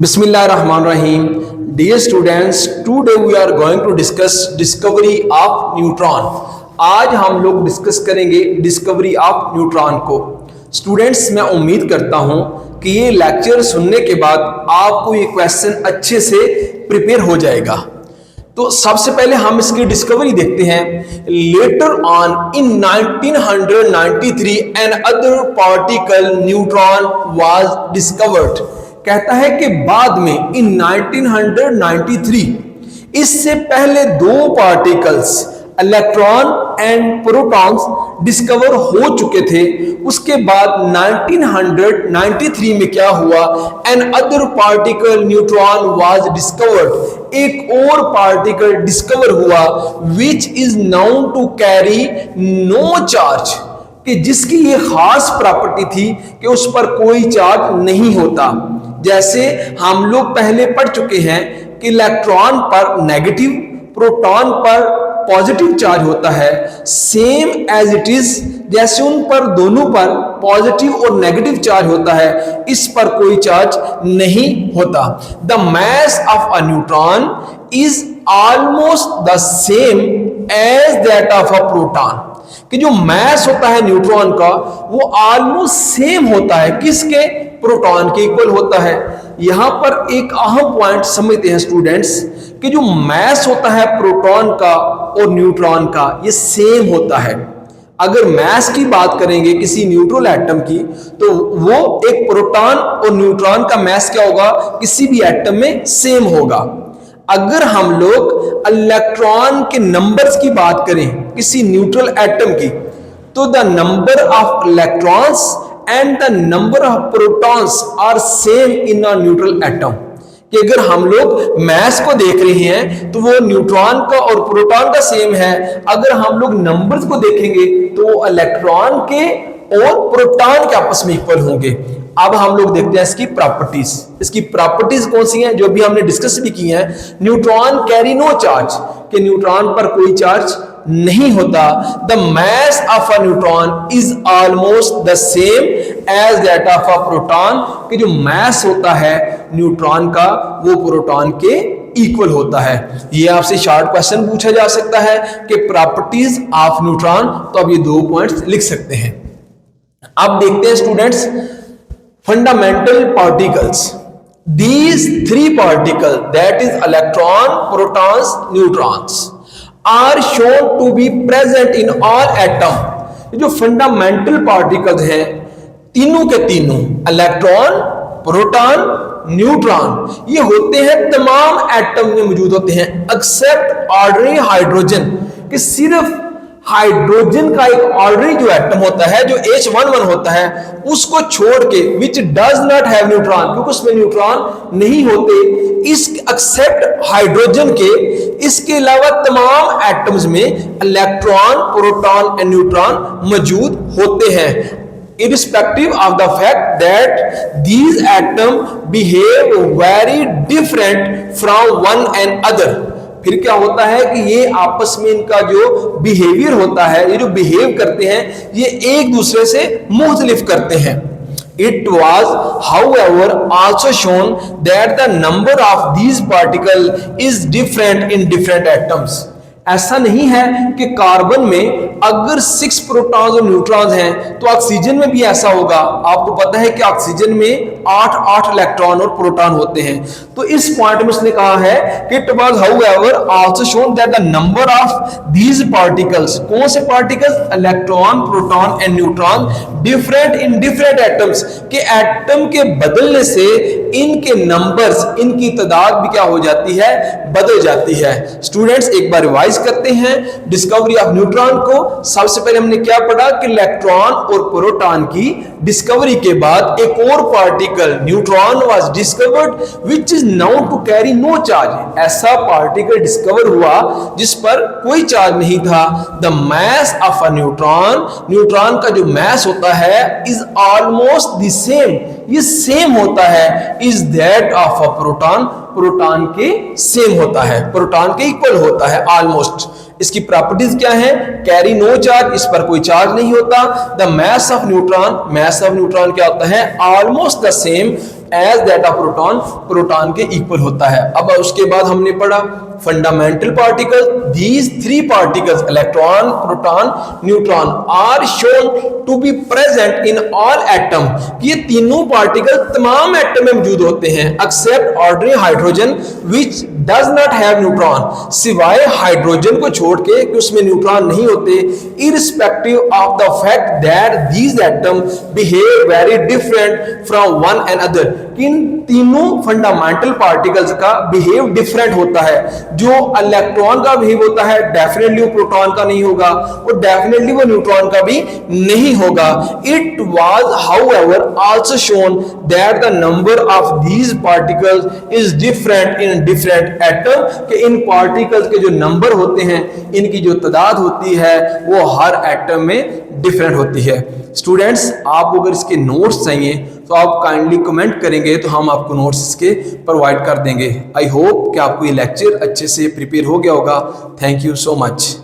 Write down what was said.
Bismillahirrahmanirrahim. Dear students, today we are going to discuss discovery of neutron. आज हम लोग discuss करेंगे discovery of neutron को। Students, मैं उम्मीद करता हूं कि ये लेक्चर सुनने के बाद आपको ये क्वेश्चन अच्छे से प्रिपेयर हो जाएगा। तो सबसे पहले हम इसकी डिस्कवरी देखते हैं। Later on in 1993 another particle neutron was discovered. कहता है कि बाद में इन 1993 इससे पहले दो particles electron and protons discover हो चुके थे। उसके बाद 1993 में क्या हुआ, another particle neutron was discovered. एक और पार्टिकल डिस्कवर हुआ which is known to carry no charge, कि जिसकी ये खास प्रॉपर्टी थी कि उस पर कोई चार्ज नहीं होता। जैसे हम लोग पहले पढ़ चुके हैं कि इलेक्ट्रॉन पर नेगेटिव, प्रोटॉन पर पॉजिटिव चार्ज होता है। सेम एज इट इज, जैसे उन पर दोनों पर पॉजिटिव और नेगेटिव चार्ज होता है, इस पर कोई चार्ज नहीं होता। The mass of a neutron is almost the same as that of a proton, कि जो मास होता है न्यूट्रॉन का वो ऑलमोस्ट सेम होता है, किसके, प्रोटॉन के इक्वल होता है। यहां पर एक अहम पॉइंट समझते हैं स्टूडेंट्स, कि जो मास होता है प्रोटॉन का और न्यूट्रॉन का ये सेम होता है। अगर मास की बात करेंगे किसी न्यूट्रल एटम की, तो वो एक प्रोटॉन और न्यूट्रॉन का मास क्या होगा, किसी भी एटम में सेम होगा। अगर हम लोग इलेक्ट्रॉन के नंबर्स की बात करें किसी न्यूट्रल एटम की, तो the number of electrons and the number of protons are same in a neutral atom. कि अगर हम लोग मास को देख रहे हैं तो वो न्यूट्रॉन का और प्रोटॉन का सेम है। अगर हम लोग नंबर्स को देखेंगे तो वो इलेक्ट्रॉन के और प्रोटॉन के आपस में इक्वल होंगे। अब हम लोग देखते हैं इसकी प्रॉपर्टीज। इसकी प्रॉपर्टीज कौन सी हैं, जो भी हमने डिस्कस भी की हैं। न्यूट्रॉन कैरी नो चार्ज, कि न्यूट्रॉन पर कोई चार्ज नहीं होता। The mass of a neutron is almost the same as that of a proton, कि जो मास होता है न्यूट्रॉन का वो प्रोटॉन के इक्वल होता है। ये आपसे शॉर्ट क्वेश्चन पूछा जा सकता है कि प्रॉपर्टीज ऑफ न्यूट्रॉन, तो अब ये दो पॉइंट्स लिख सकते हैं। अब देखते हैं students fundamental particles. These three particles, that is electron, protons, neutrons, are shown to be present in all atom। जो फंडामेंटल पार्टिकल्स हैं तीनों के तीनों, इलेक्ट्रॉन, प्रोटॉन, न्यूट्रॉन, ये होते हैं तमाम एटम में मौजूद होते हैं, एक्सेप्ट ऑर्डिनरी हाइड्रोजन, कि सिर्फ हाइड्रोजन का एक ऑर्डिनरी जो एटम होता है, जो H11 होता है, उसको छोड़ के, विच डज नॉट हैव न्यूट्रॉन, क्योंकि उसमें न्यूट्रॉन नहीं होते। इस एक्सेप्ट हाइड्रोजन के, इसके अलावा तमाम एटम्स में इलेक्ट्रॉन, प्रोटॉन एंड न्यूट्रॉन मौजूद होते हैं, irrespective of the fact that these atoms behave very different from one another। फिर क्या होता है कि ये आपस में इनका जो बिहेवियर होता है, ये जो बिहेव करते हैं, ये एक दूसरे से मुख्तलिफ करते हैं। It was, however, also shown that the number of these particles is different in different atoms। ऐसा नहीं है कि कार्बन में अगर 6 प्रोटॉन्स और न्यूट्रॉन्स हैं तो ऑक्सीजन में भी ऐसा होगा। आपको पता है कि ऑक्सीजन में 8 इलेक्ट्रॉन और प्रोटॉन होते हैं। तो इस पॉइंट में उसने कहा है कि it was however also shown that the number of these particles, कौन से particles, electron, proton and neutron, different in different atoms, के एटम के बदलने से इनके नंबर्स, इनकी तादाद भी क्या हो जाती है, बदल जाती है। स्टूडेंट्स, एक बार रिवाइज करते हैं डिस्कवरी ऑफ न्यूट्रॉन को। सबसे पहले हमने क्या पढ़ा कि इलेक्ट्रॉन और प्रोटॉन की डिस्कवरी के बाद एक और particle neutron was discovered which is known to carry no charge. ऐसा पार्टिकल डिस्कवर हुआ जिस पर कोई चार्ज नहीं था। The mass of a neutron, neutron का जो मास होता है, इज ऑलमोस्ट द सेम, ये सेम होता है, is that of a proton, proton के सेम होता है, प्रोटॉन के इक्वल होता है ऑलमोस्ट। इसकी प्रॉपर्टीज क्या है, कैरी नो चार्ज, इस पर कोई चार्ज नहीं होता। The mass of neutron, mass of neutron क्या होता है, almost the same, as that of proton, proton के इक्वल होता है। अब उसके बाद हमने पढ़ा fundamental particle, these three particles electron, proton, neutron are shown to be present in all atom. ये तीनों पार्टिकल तमाम एटम में मौजूद होते हैं except ordinary hydrogen which does not have neutron, सिवाय हाइड्रोजन को छोड़ के कि उसमें न्यूट्रॉन नहीं होते, irrespective of the fact that these atom behave very different from one and other. इन तीनों फंडामेंटल पार्टिकल्स का बिहेव डिफरेंट होता है। जो इलेक्ट्रॉन का बिहेव होता है डेफिनेटली वो प्रोटॉन का नहीं होगा और डेफिनेटली वो न्यूट्रॉन का भी नहीं होगा। It was however also shown that the number of these particles is different in different atom, कि इन पार्टिकल्स के जो नंबर होते हैं, इनकी जो तादाद होती है वो हर एटम में डिफरेंट होती है। स्टूडेंट्स, आपको अगर इसके नोट्स चाहिए तो आप काइंडली कमेंट करेंगे तो हम आपको नोट्स इसके प्रोवाइड कर देंगे। आई होप कि आपको ये लेक्चर अच्छे से प्रिपेयर हो गया होगा। Thank you so much.